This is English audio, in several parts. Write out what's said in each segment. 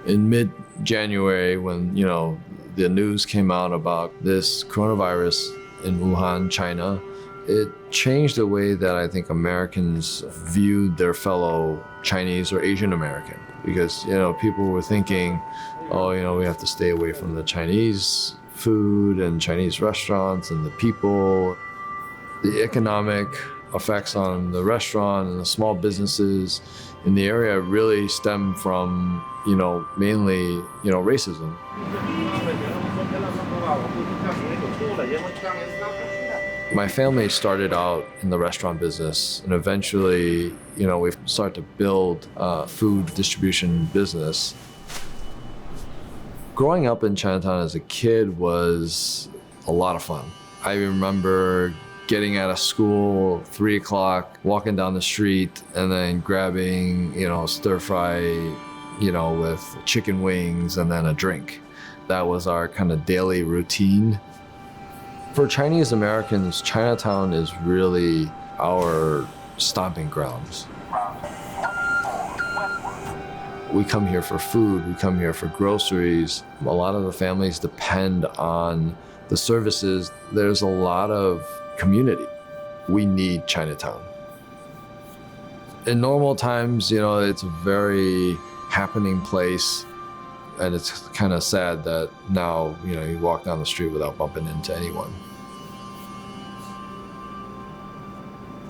In mid-January, when, the news came out about this coronavirus in Wuhan, China, it changed the way that I think Americans viewed their fellow Chinese or Asian American. Because, people were thinking, we have to stay away from the Chinese food and Chinese restaurants and the people. The economic effects on the restaurant and the small businesses in the area really stem from, mainly, racism. My family started out in the restaurant business, and eventually, we started to build a food distribution business. Growing up in Chinatown as a kid was a lot of fun. I remember getting out of school 3 o'clock, walking down the street, and then grabbing, stir fry, with chicken wings and then a drink. That was our kind of daily routine. For Chinese Americans, Chinatown is really our stomping grounds. We come here for food, we come here for groceries. A lot of the families depend on the services. There's a lot of community. We need Chinatown. In normal times, it's a very happening place, and it's kind of sad that now, you walk down the street without bumping into anyone.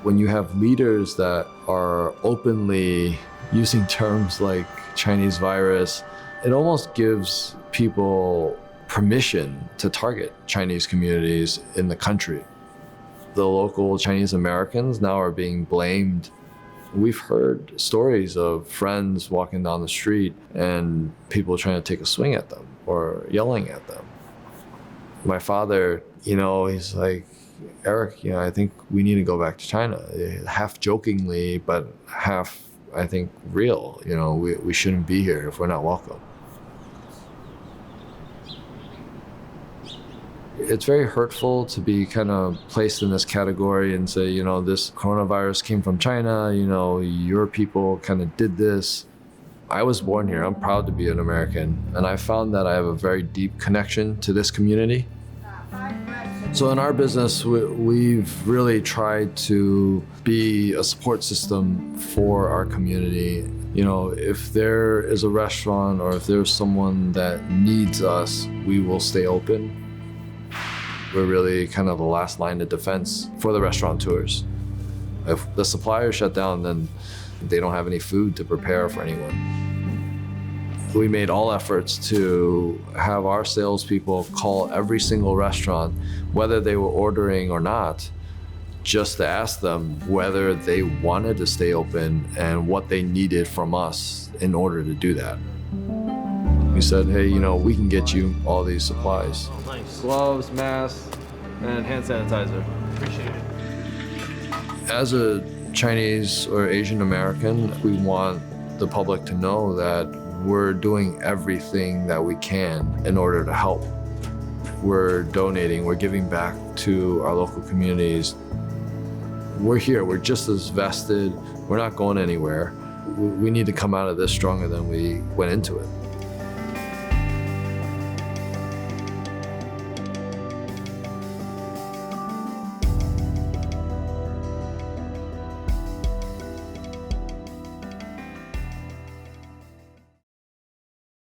When you have leaders that are openly using terms like Chinese virus, it almost gives people permission to target Chinese communities in the country. The local Chinese Americans now are being blamed. We've heard stories of friends walking down the street and people trying to take a swing at them or yelling at them. My father, he's like, Eric, I think we need to go back to China. Half jokingly, but half, I think, real. We shouldn't be here if we're not welcome. It's very hurtful to be kind of placed in this category and say, this coronavirus came from China, your people kind of did this. I was born here. I'm proud to be an American. And I found that I have a very deep connection to this community. So in our business, we've really tried to be a support system for our community. If there is a restaurant or if there's someone that needs us, we will stay open. We're really kind of the last line of defense for the restaurateurs. If the suppliers shut down, then they don't have any food to prepare for anyone. We made all efforts to have our salespeople call every single restaurant, whether they were ordering or not, just to ask them whether they wanted to stay open and what they needed from us in order to do that. We said, hey, we can get you all these supplies. Oh, nice. Gloves, masks, and hand sanitizer. Appreciate it. As a Chinese or Asian American, we want the public to know that we're doing everything that we can in order to help. We're donating, we're giving back to our local communities. We're here, we're just as vested, we're not going anywhere. We need to come out of this stronger than we went into it.